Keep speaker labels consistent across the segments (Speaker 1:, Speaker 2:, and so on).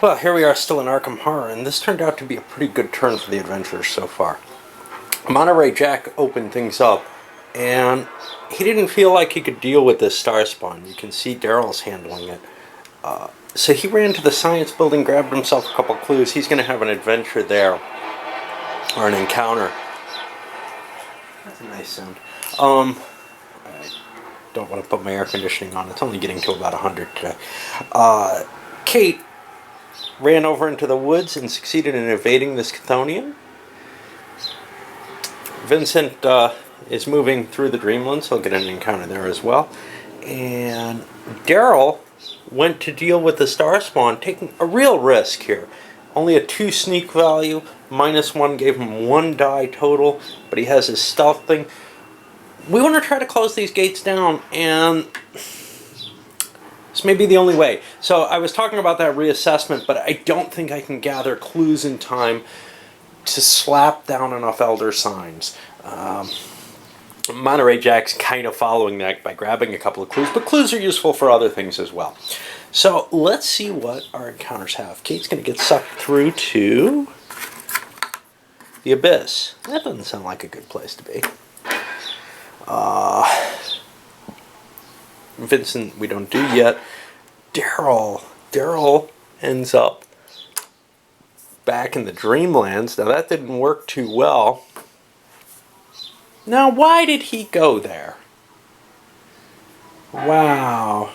Speaker 1: Well, here we are still in Arkham Horror, and this turned out to be a pretty good turn for the adventurers so far. Monterey Jack opened things up, and he didn't feel like he could deal with this star spawn. You can see Daryl's handling it. So he ran to the science building, grabbed himself a couple clues. He's going to have an adventure there, or an encounter. That's a nice sound. I don't want to put my air conditioning on. It's only getting to about 100 today. Kate ran over into the woods and succeeded in evading this Chthonian. Vincent is moving through the Dreamlands. He'll get an encounter there as well. And Daryl went to deal with the star spawn, taking a real risk here. Only a 2 sneak value. -1 gave him 1 die total, but he has his stealth thing. We want to try to close these gates down, and this may be the only way. So I was talking about that reassessment, but I don't think I can gather clues in time to slap down enough Elder Signs. Monterey Jack's kind of following that by grabbing a couple of clues, but clues are useful for other things as well. So let's see what our encounters have. Kate's going to get sucked through to the Abyss. That doesn't sound like a good place to be. Vincent, we don't do yet. Daryl ends up back in the Dreamlands. Now that didn't work too well. Now why did he go there? Wow.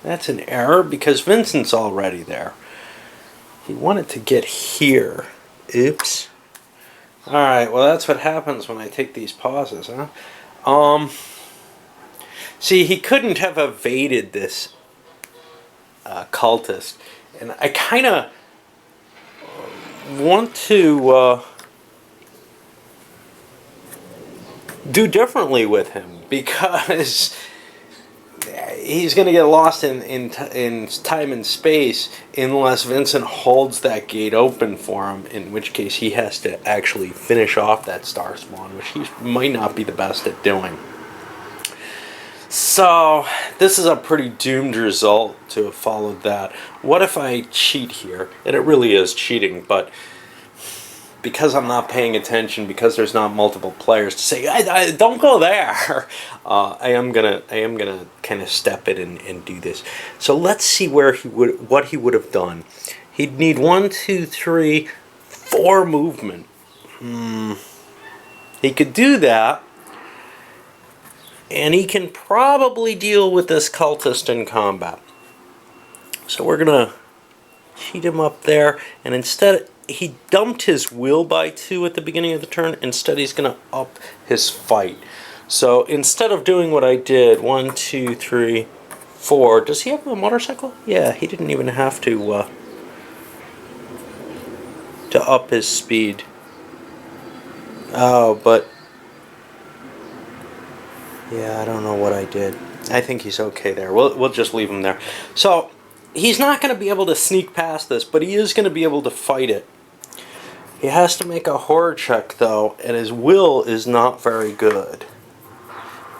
Speaker 1: That's an error because Vincent's already there. He wanted to get here. Oops. Alright, well that's what happens when I take these pauses, huh? See, he couldn't have evaded this cultist. And I kind of want to do differently with him because he's going to get lost in time and space unless Vincent holds that gate open for him, in which case he has to actually finish off that star spawn, which he might not be the best at doing. So this is a pretty doomed result to have followed that. What if I cheat here? And it really is cheating, but because I'm not paying attention, because there's not multiple players to say, I don't go there. I am gonna kind of step in and do this. So let's see what he would have done. He'd need 1, 2, 3, 4 movement. He could do that, and he can probably deal with this cultist in combat. So we're gonna cheat him up there, and instead he dumped his will by 2 at the beginning of the turn. Instead he's gonna up his fight. So instead of doing what I did, 1, 2, 3, 4. Does he have a motorcycle? Yeah, he didn't even have to up his speed. Oh, but yeah, I don't know what I did. I think he's okay there. We'll just leave him there. So he's not going to be able to sneak past this, but he is going to be able to fight it. He has to make a horror check, though, and his will is not very good.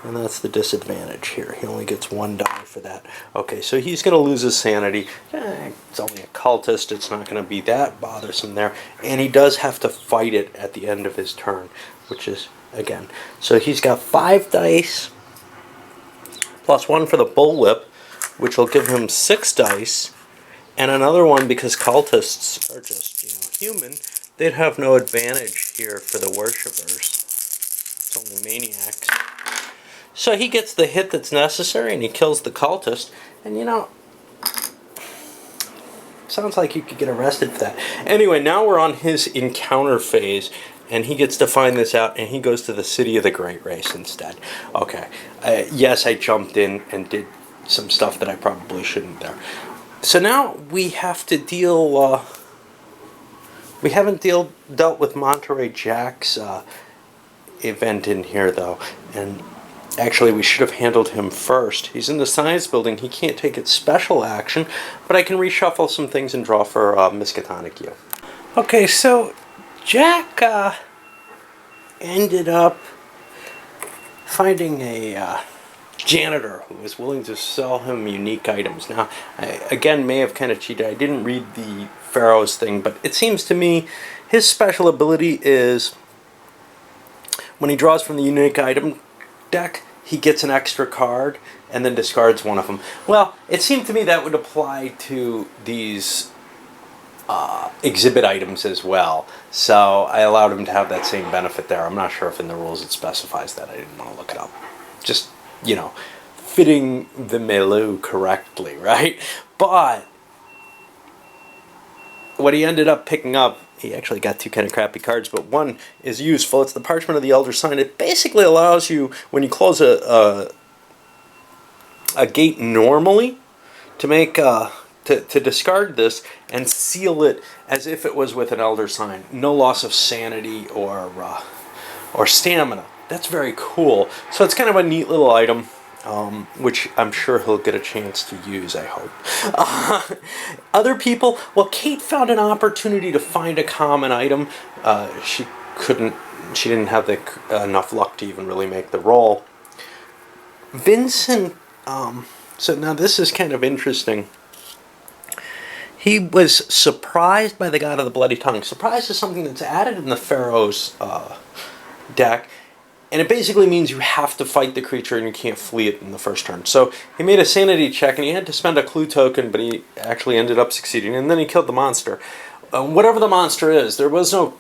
Speaker 1: And that's the disadvantage here. He only gets 1 die for that. Okay, so he's going to lose his sanity. It's only a cultist. It's not going to be that bothersome there. And he does have to fight it at the end of his turn, which is, again. So he's got 5 dice, plus 1 for the bullwhip, which will give him 6 dice, and another one because cultists are just, human. They'd have no advantage here for the worshippers. It's only maniacs. So he gets the hit that's necessary and he kills the cultist. And sounds like you could get arrested for that. Anyway, now we're on his encounter phase, and he gets to find this out, and he goes to the City of the Great Race instead. Okay. Yes, I jumped in and did some stuff that I probably shouldn't there. So now we have to deal. We haven't dealt with Monterey Jack's event in here, though, and actually we should have handled him first. He's in the science building. He can't take its special action, but I can reshuffle some things and draw for Miskatonic U. Okay, so Jack ended up finding a janitor who is willing to sell him unique items. Now, I, again, may have kind of cheated. I didn't read the Pharaoh's thing, but it seems to me his special ability is when he draws from the unique item deck, he gets an extra card and then discards one of them. Well, it seemed to me that would apply to these exhibit items as well. So I allowed him to have that same benefit there. I'm not sure if in the rules it specifies that. I didn't want to look it up. Just, you know, fitting the milieu correctly, right? But what he ended up picking up, he actually got two kind of crappy cards, but one is useful. It's the Parchment of the Elder Sign. It basically allows you, when you close a gate normally, to make to discard this and seal it as if it was with an Elder Sign. No loss of sanity or stamina. That's very cool. So it's kind of a neat little item, which I'm sure he'll get a chance to use, I hope. Other people, well, Kate found an opportunity to find a common item. She didn't have enough luck to even really make the roll. Vincent, so now this is kind of interesting. He was surprised by the God of the Bloody Tongue. Surprised is something that's added in the Pharaoh's deck, and it basically means you have to fight the creature and you can't flee it in the first turn. So he made a sanity check and he had to spend a clue token, but he actually ended up succeeding, and then he killed the monster. Whatever the monster is, there was no...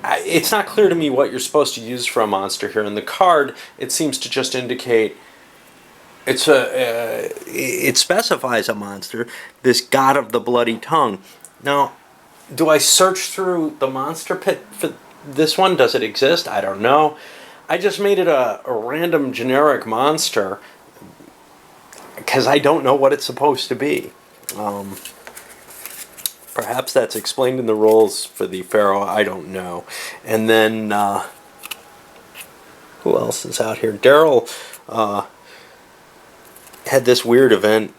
Speaker 1: It's not clear to me what you're supposed to use for a monster here. In the card, it seems to just indicate... it specifies a monster, this God of the Bloody Tongue. Now, do I search through the monster pit for this one? Does it exist? I don't know. I just made it a random generic monster because I don't know what it's supposed to be. Perhaps that's explained in the rules for the Pharaoh. I don't know. And then, who else is out here? Daryl had this weird event,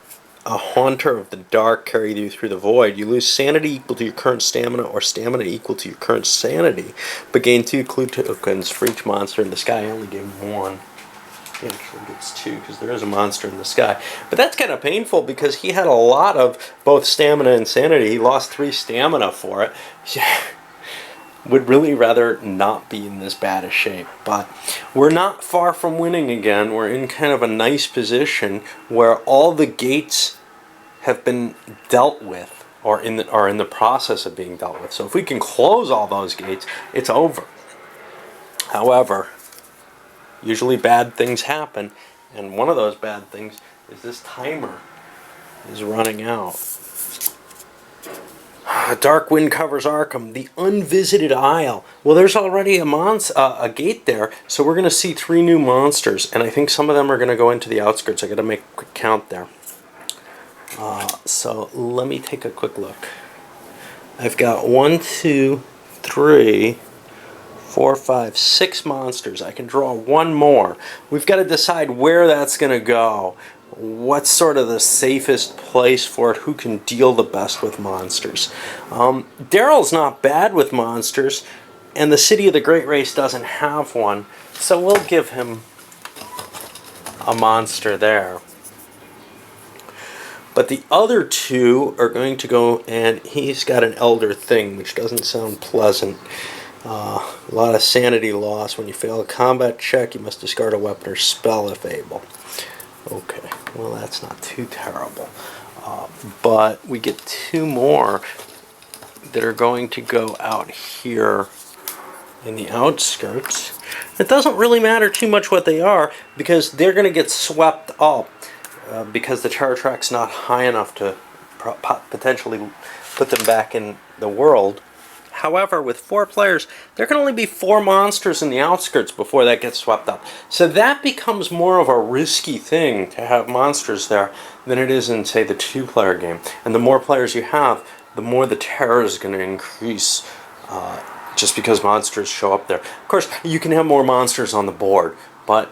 Speaker 1: a Haunter of the Dark carried you through the void. You lose sanity equal to your current stamina or stamina equal to your current sanity, but gain 2 clue tokens for each monster in the sky. I only gave him 1. He actually gets 2 because there is a monster in the sky. But that's kind of painful because he had a lot of both stamina and sanity. He lost 3 stamina for it. Would really rather not be in this bad a shape, but we're not far from winning again. We're in kind of a nice position where all the gates have been dealt with, or are in the process of being dealt with. So if we can close all those gates, it's over. However, usually bad things happen, and one of those bad things is this timer is running out. Dark wind covers Arkham. The unvisited isle. Well, there's already a gate there, so we're going to see 3 new monsters, and I think some of them are going to go into the outskirts. I got to make a quick count there. So let me take a quick look. I've got 1, 2, 3, 4, 5, 6 monsters. I can draw 1 more. We've got to decide where that's going to go. What's sort of the safest place for it? Who can deal the best with monsters? Daryl's not bad with monsters, and the City of the Great Race doesn't have one, so we'll give him a monster there. But the other 2 are going to go, and he's got an Elder Thing, which doesn't sound pleasant. A lot of sanity loss. When you fail a combat check, you must discard a weapon or spell if able. Okay, well that's not too terrible. But we get 2 more that are going to go out here in the outskirts. It doesn't really matter too much what they are because they're going to get swept up because the terror track's not high enough to potentially put them back in the world. However, with 4 players, there can only be 4 monsters in the outskirts before that gets swept up. So that becomes more of a risky thing to have monsters there than it is in, say, the 2-player game. And the more players you have, the more the terror is going to increase just because monsters show up there. Of course, you can have more monsters on the board, but,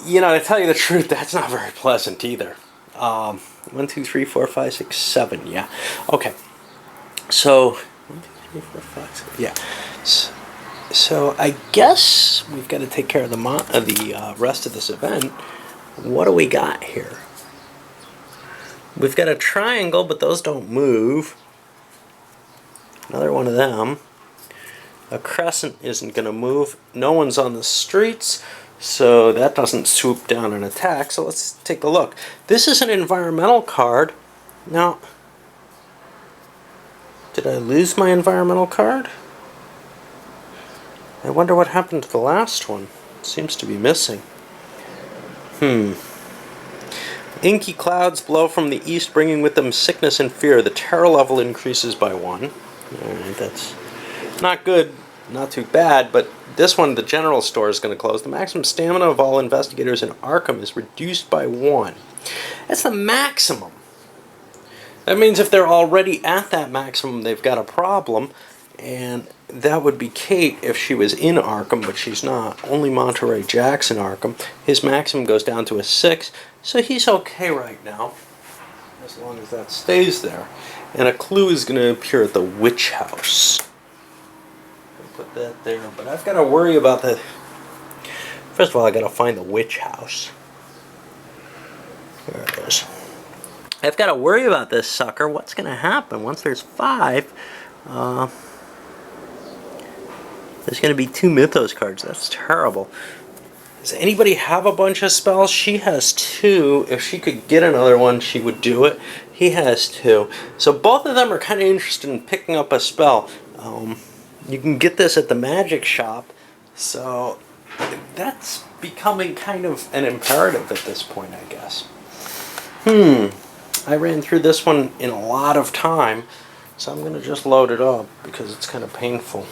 Speaker 1: you know, to tell you the truth, that's not very pleasant either. 1, 2, 3, 4, 5, 6, 7, yeah. Okay, so... 1, 2, 3, 4, 5, 6. Yeah. So I guess we've got to take care of the rest of this event. what do we got here? We've got a triangle, but those don't move. Another one of them. A crescent isn't going to move. No one's on the streets, so that doesn't swoop down and attack. So let's take a look. This is an environmental card. Now, did I lose my environmental card? I wonder what happened to the last one. It seems to be missing. Inky clouds blow from the east, bringing with them sickness and fear. The terror level increases by 1. Alright, that's not good, not too bad, but this one, the general store, is going to close. The maximum stamina of all investigators in Arkham is reduced by 1. That's the maximum. That means if they're already at that maximum, they've got a problem, and that would be Kate if she was in Arkham, but she's not. Only Monterey Jack's in Arkham. His maximum goes down to a 6, so he's okay right now, as long as that stays there. And a clue is going to appear at the witch house. I'll put that there, but I've got to worry about the... First of all, I've got to find the witch house. There it is. I've got to worry about this sucker. What's going to happen once there's 5? There's going to be 2 Mythos cards. That's terrible. Does anybody have a bunch of spells? She has 2. If she could get another one, she would do it. He has 2. So both of them are kind of interested in picking up a spell. You can get this at the magic shop. So that's becoming kind of an imperative at this point, I guess. I ran through this one in a lot of time. So I'm going to just load it up because it's kind of painful.